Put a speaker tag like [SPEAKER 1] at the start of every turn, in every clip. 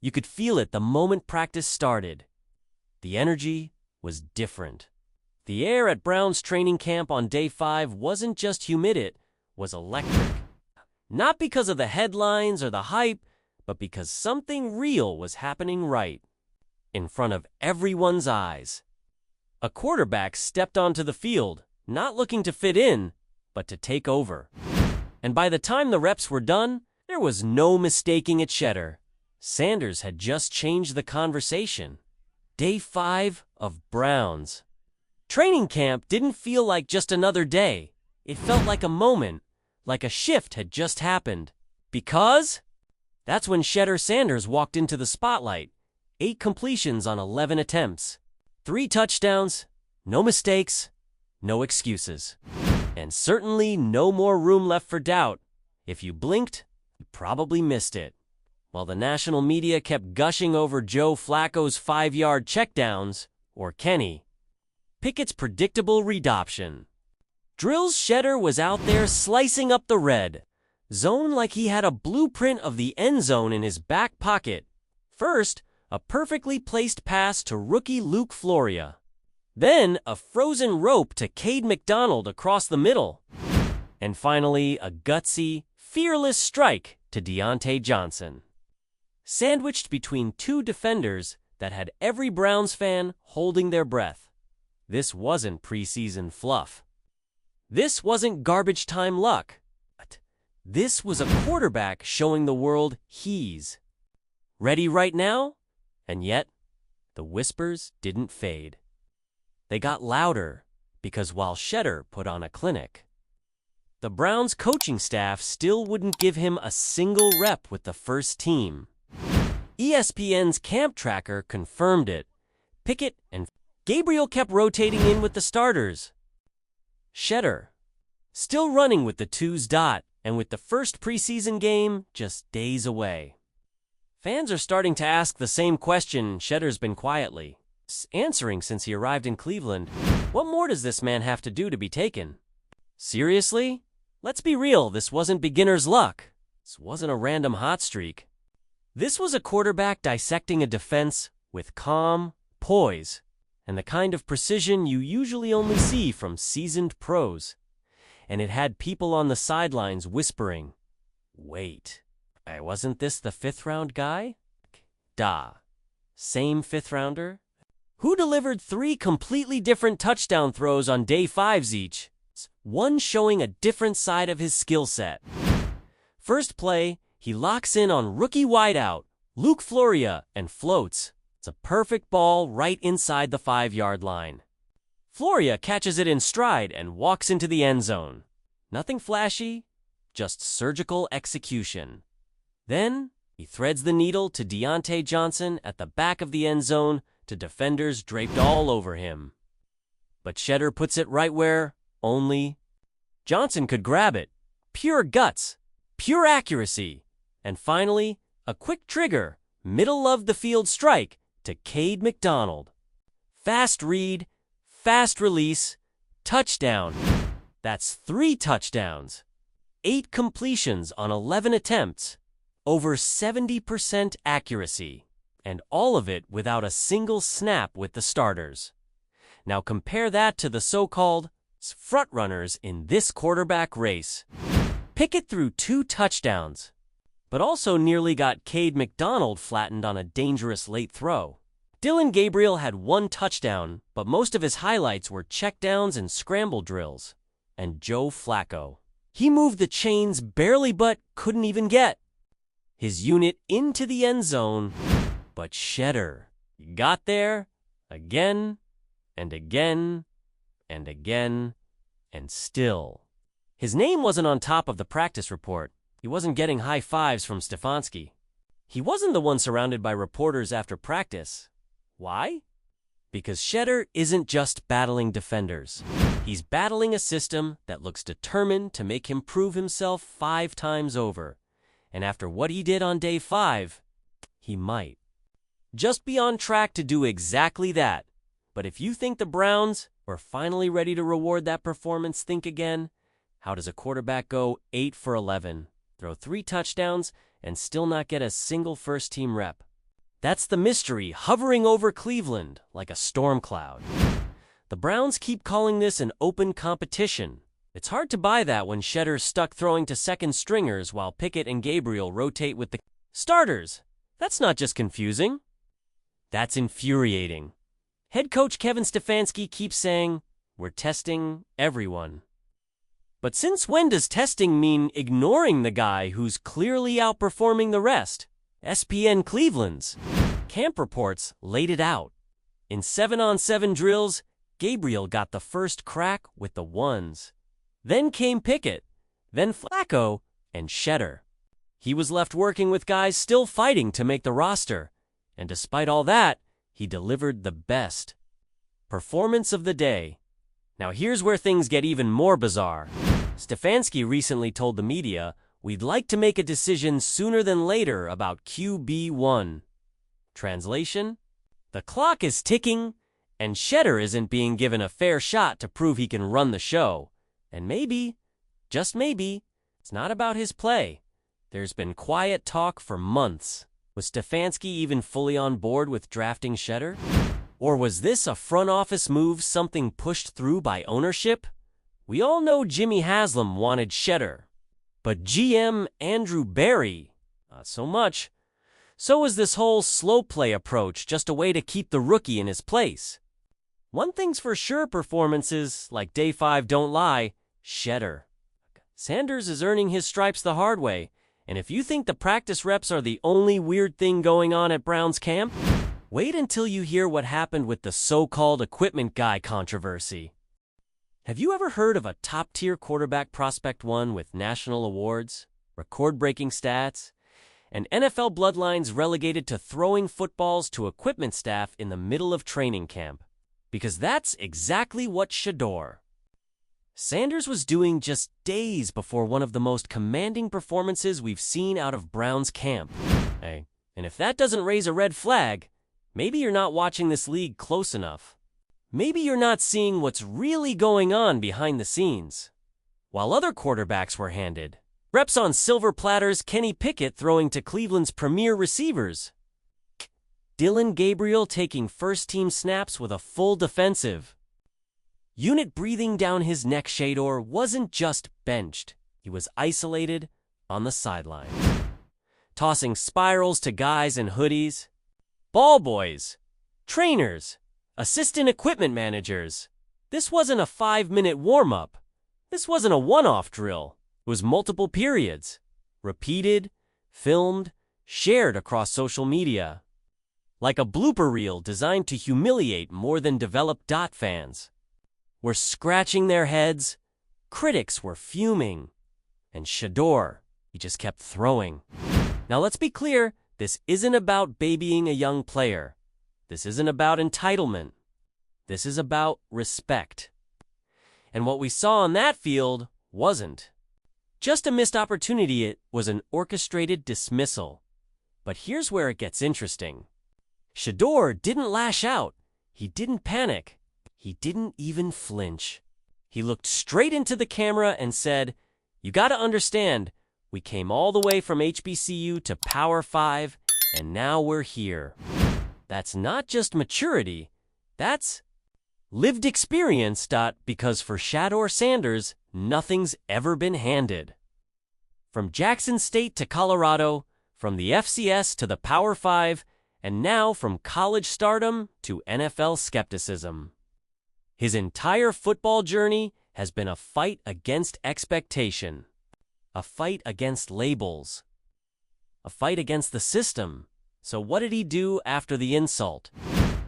[SPEAKER 1] You could feel it the moment practice started. The energy was different. The air at Brown's training camp on day 5 wasn't just humid, it was electric. Not because of the headlines or the hype, but because something real was happening right in front of everyone's eyes. A quarterback stepped onto the field, not looking to fit in, but to take over. And by the time the reps were done, there was no mistaking it, Shedeur. Sanders had just changed the conversation. Day 5 of Browns. Training camp didn't feel like just another day. It felt like a moment, like a shift had just happened. Because that's when Shedeur Sanders walked into the spotlight. 8 completions on 11 attempts. 3 touchdowns, no mistakes, no excuses. And certainly no more room left for doubt. If you blinked, you probably missed it. While the national media kept gushing over Joe Flacco's 5-yard checkdowns, or Kenny Pickett's predictable readoption. Drill's Shedeur was out there slicing up the red zone like he had a blueprint of the end zone in his back pocket. First, a perfectly placed pass to rookie Luke Floria. Then, a frozen rope to Cade McDonald across the middle. And finally, a gutsy, fearless strike to Deontay Johnson. Sandwiched between 2 defenders that had every Browns fan holding their breath. This wasn't preseason fluff. This wasn't garbage time luck. This was a quarterback showing the world he's ready right now. And yet, the whispers didn't fade. They got louder because while Shedeur put on a clinic, the Browns coaching staff still wouldn't give him a single rep with the first team. ESPN's camp tracker confirmed it. Pickett and Gabriel kept rotating in with the starters. Shedeur still running with the 2's dot, and with the first preseason game just days away. Fans are starting to ask the same question Shedeur's been quietly answering since he arrived in Cleveland. What more does this man have to do to be taken? Seriously? Let's be real, this wasn't beginner's luck. This wasn't a random hot streak. This was a quarterback dissecting a defense with calm, poise, and the kind of precision you usually only see from seasoned pros. And it had people on the sidelines whispering, "Wait, wasn't this the 5th-round guy?" Same 5th-rounder? Who delivered 3 completely different touchdown throws on day 5s each, one showing a different side of his skill set. First play, he locks in on rookie wideout Luke Floria and floats. It's a perfect ball right inside the 5-yard line. Floria catches it in stride and walks into the end zone. Nothing flashy, just surgical execution. Then, he threads the needle to Deontay Johnson at the back of the end zone to defenders draped all over him. But Shedeur puts it right where only Johnson could grab it. Pure guts, pure accuracy. And finally, a quick trigger, middle-of-the-field strike to Cade McDonald. Fast read, fast release, touchdown. That's 3 touchdowns. 8 completions on 11 attempts. Over 70% accuracy. And all of it without a single snap with the starters. Now compare that to the so-called frontrunners in this quarterback race. Pickett threw 2 touchdowns, but also nearly got Cade McDonald flattened on a dangerous late throw. Dillon Gabriel had 1 touchdown, but most of his highlights were checkdowns and scramble drills. And Joe Flacco, he moved the chains barely but couldn't even get his unit into the end zone. But Shedeur got there again and again and again, and still. His name wasn't on top of the practice report. He wasn't getting high fives from Stefanski. He wasn't the one surrounded by reporters after practice. Why? Because Shedeur isn't just battling defenders. He's battling a system that looks determined to make him prove himself 5 times over. And after what he did on day 5, he might just be on track to do exactly that. But if you think the Browns were finally ready to reward that performance, think again. How does a quarterback go 8 for 11, throw 3 touchdowns, and still not get a single first-team rep? That's the mystery hovering over Cleveland like a storm cloud. The Browns keep calling this an open competition. It's hard to buy that when Shedeur's stuck throwing to second stringers while Pickett and Gabriel rotate with the starters. That's not just confusing. That's infuriating. Head coach Kevin Stefanski keeps saying, "We're testing everyone." But since when does testing mean ignoring the guy who's clearly outperforming the rest? SPN Cleveland's camp reports laid it out. In 7-on-7 drills, Gabriel got the first crack with the ones. Then came Pickett, then Flacco, and Shedeur. He was left working with guys still fighting to make the roster, and despite all that, he delivered the best performance of the day. Now here's where things get even more bizarre. Stefanski recently told the media, "We'd like to make a decision sooner than later about QB1. Translation? The clock is ticking, and Shedeur isn't being given a fair shot to prove he can run the show. And maybe, just maybe, it's not about his play. There's been quiet talk for months. Was Stefanski even fully on board with drafting Shedeur? Or was this a front office move, something pushed through by ownership? We all know Jimmy Haslam wanted Shedeur, but GM Andrew Berry, not so much. So is this whole slow play approach just a way to keep the rookie in his place? One thing's for sure, performances like Day 5 don't lie. Shedeur. Sanders is earning his stripes the hard way, and if you think the practice reps are the only weird thing going on at Browns camp, wait until you hear what happened with the so-called equipment guy controversy. Have you ever heard of a top-tier quarterback prospect one with national awards, record-breaking stats, and NFL bloodlines relegated to throwing footballs to equipment staff in the middle of training camp? Because that's exactly what Shedeur. Sanders was doing just days before one of the most commanding performances we've seen out of Browns camp. Hey, and if that doesn't raise a red flag, maybe you're not watching this league close enough. Maybe you're not seeing what's really going on behind the scenes. While other quarterbacks were handed reps on silver platters, Kenny Pickett throwing to Cleveland's premier receivers. Dylan Gabriel taking first-team snaps with a full defensive unit breathing down his neck. Shedeur wasn't just benched. He was isolated on the sideline, tossing spirals to guys in hoodies. Ball boys, trainers, assistant equipment managers. This wasn't a 5-minute warm-up. This wasn't a one-off drill. It was multiple periods, repeated, filmed, shared across social media. Like a blooper reel designed to humiliate more than develop. Fans were scratching their heads, critics were fuming, and Shedeur, he just kept throwing. Now let's be clear, this isn't about babying a young player. This isn't about entitlement. This is about respect. And what we saw on that field wasn't just a missed opportunity, it was an orchestrated dismissal. But here's where it gets interesting. Shedeur didn't lash out. He didn't panic. He didn't even flinch. He looked straight into the camera and said, "You gotta understand, we came all the way from HBCU to Power 5, and now we're here." That's not just maturity, that's lived experience. Because for Shedeur Sanders, nothing's ever been handed. From Jackson State to Colorado, from the FCS to the Power 5, and now from college stardom to NFL skepticism. His entire football journey has been a fight against expectation, a fight against labels, a fight against the system. So what did he do after the insult?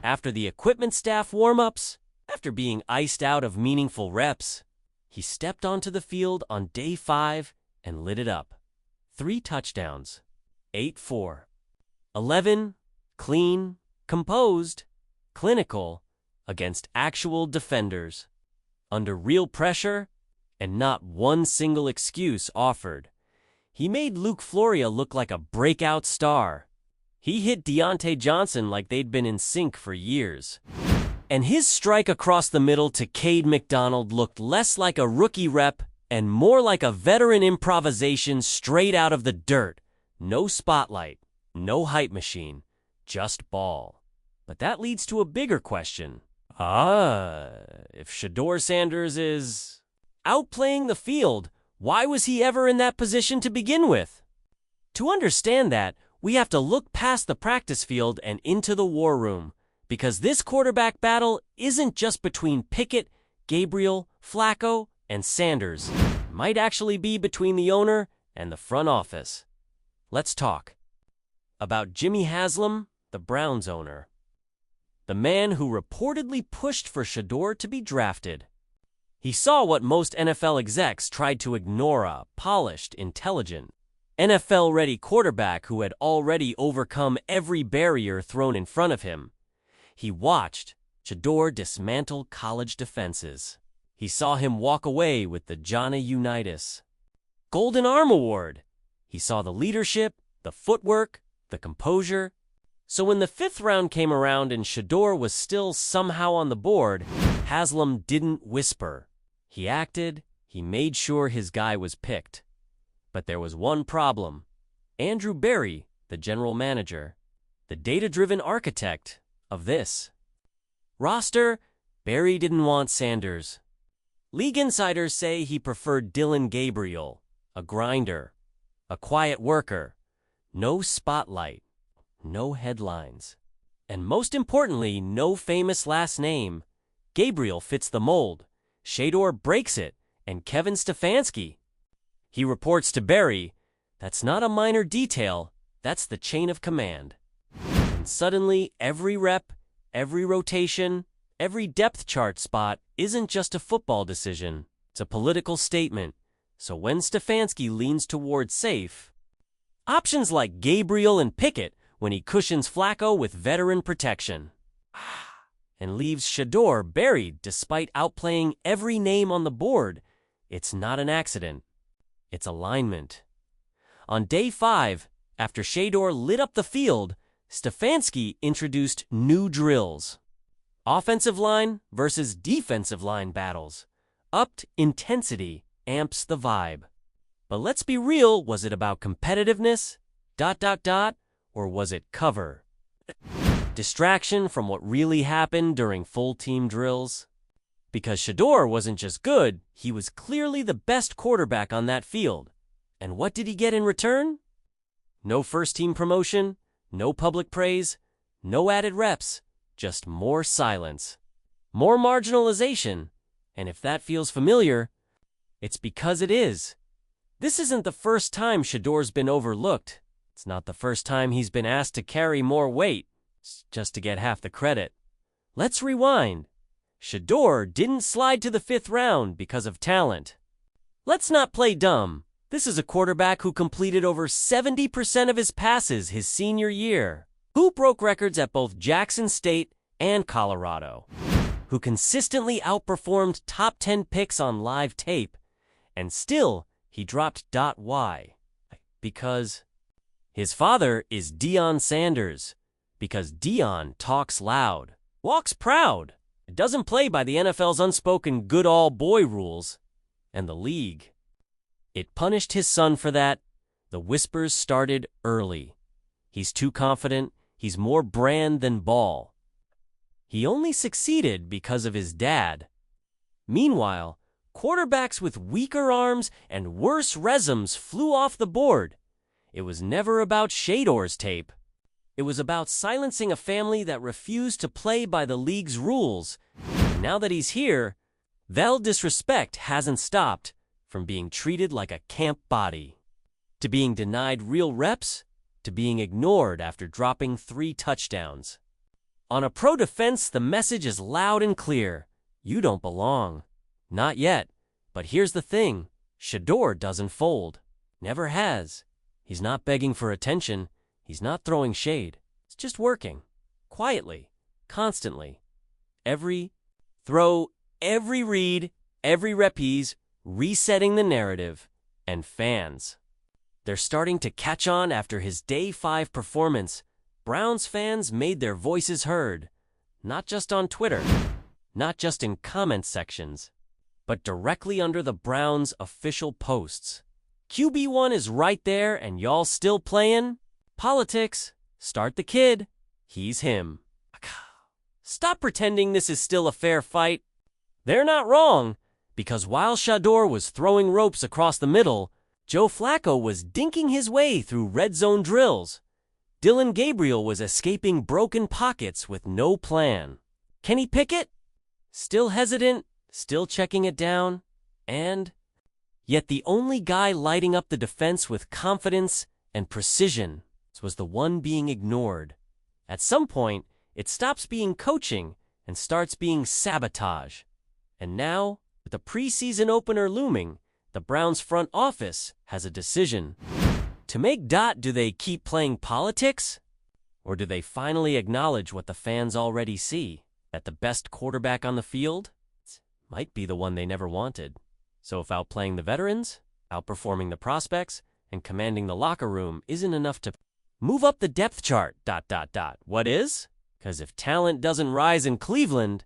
[SPEAKER 1] After the equipment staff warm-ups? After being iced out of meaningful reps? He stepped onto the field on Day 5 and lit it up. 3 touchdowns, 8-4, 11, clean, composed, clinical, against actual defenders, under real pressure, and not one single excuse offered. He made Luke Floria look like a breakout star. He hit Deontay Johnson like they'd been in sync for years. And his strike across the middle to Cade McDonald looked less like a rookie rep and more like a veteran improvisation straight out of the dirt. No spotlight, no hype machine, just ball. But that leads to a bigger question. If Shedeur Sanders is outplaying the field, why was he ever in that position to begin with? To understand that, we have to look past the practice field and into the war room, because this quarterback battle isn't just between Pickett, Gabriel, Flacco, and Sanders. It might actually be between the owner and the front office. Let's talk about Jimmy Haslam, the Browns owner, the man who reportedly pushed for Shedeur to be drafted. He saw what most NFL execs tried to ignore: a polished, intelligent, NFL-ready quarterback who had already overcome every barrier thrown in front of him. He watched Shedeur dismantle college defenses. He saw him walk away with the Johnny Unitas Golden Arm Award. He saw the leadership, the footwork, the composure. So when the 5th round came around and Shedeur was still somehow on the board, Haslam didn't whisper. He acted. He made sure his guy was picked. But there was one problem. Andrew Berry, the general manager, the data-driven architect of this roster, Berry didn't want Sanders. League insiders say he preferred Dillon Gabriel, a grinder, a quiet worker, no spotlight, no headlines, and most importantly, no famous last name. Gabriel fits the mold, Shedeur breaks it, and Kevin Stefanski. He reports to Berry, "That's not a minor detail, that's the chain of command." And suddenly, every rep, every rotation, every depth chart spot isn't just a football decision, it's a political statement. So when Stefanski leans toward safe options like Gabriel and Pickett, when he cushions Flacco with veteran protection, and leaves Shedeur buried despite outplaying every name on the board, it's not an accident. It's alignment. On day 5, after Shedeur lit up the field, Stefanski introduced new drills. Offensive line versus defensive line battles. Upped intensity amps the vibe. But let's be real, was it about competitiveness? ... Or was it cover? Distraction from what really happened during full team drills? Because Shedeur wasn't just good, he was clearly the best quarterback on that field. And what did he get in return? No first-team promotion, no public praise, no added reps, just more silence, more marginalization. And if that feels familiar, it's because it is. This isn't the first time Shedeur's been overlooked. It's not the first time he's been asked to carry more weight, just to get half the credit. Let's rewind. Shedeur didn't slide to the 5th round because of talent. Let's not play dumb. This is a quarterback who completed over 70% of his passes his senior year, who broke records at both Jackson State and Colorado, who consistently outperformed top 10 picks on live tape, and still he dropped .y because his father is Deion Sanders, because Deion talks loud, walks proud, doesn't play by the NFL's unspoken good all boy rules, and the league. It punished his son for that. The whispers started early. He's too confident. He's more brand than ball. He only succeeded because of his dad. Meanwhile, quarterbacks with weaker arms and worse resumes flew off the board. It was never about Shedeur's tape. It was about silencing a family that refused to play by the league's rules. And now that he's here, that disrespect hasn't stopped from being treated like a camp body, to being denied real reps, to being ignored after dropping 3 touchdowns. On a pro defense, the message is loud and clear. You don't belong. Not yet. But here's the thing. Shedeur doesn't fold. Never has. He's not begging for attention. He's not throwing shade. It's just working. Quietly. Constantly. Every throw, every read, every rep he's resetting the narrative. And fans, they're starting to catch on after his Day 5 performance. Browns fans made their voices heard. Not just on Twitter. Not just in comment sections. But directly under the Browns' official posts. QB1 is right there and y'all still playing? Politics. Start the kid. He's him. Stop pretending this is still a fair fight. They're not wrong, because while Shedeur was throwing ropes across the middle, Joe Flacco was dinking his way through red zone drills. Dylan Gabriel was escaping broken pockets with no plan. Kenny Pickett? Still hesitant, still checking it down, and yet the only guy lighting up the defense with confidence and precision was the one being ignored. At some point, it stops being coaching and starts being sabotage. And now, with the preseason opener looming, the Browns' front office has a decision. To make do they keep playing politics? Or do they finally acknowledge what the fans already see? That the best quarterback on the field might be the one they never wanted. So if outplaying the veterans, outperforming the prospects, and commanding the locker room isn't enough to move up the depth chart, what is? Because if talent doesn't rise in Cleveland,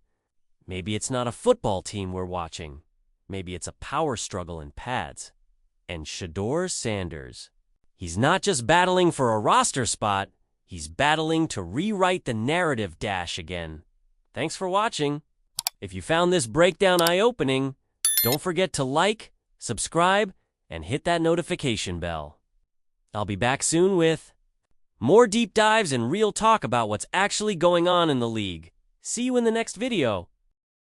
[SPEAKER 1] maybe it's not a football team we're watching. Maybe it's a power struggle in pads. And Shedeur Sanders, he's not just battling for a roster spot, he's battling to rewrite the narrative again. Thanks for watching. If you found this breakdown eye-opening, don't forget to like, subscribe, and hit that notification bell. I'll be back soon with more deep dives and real talk about what's actually going on in the league. See you in the next video.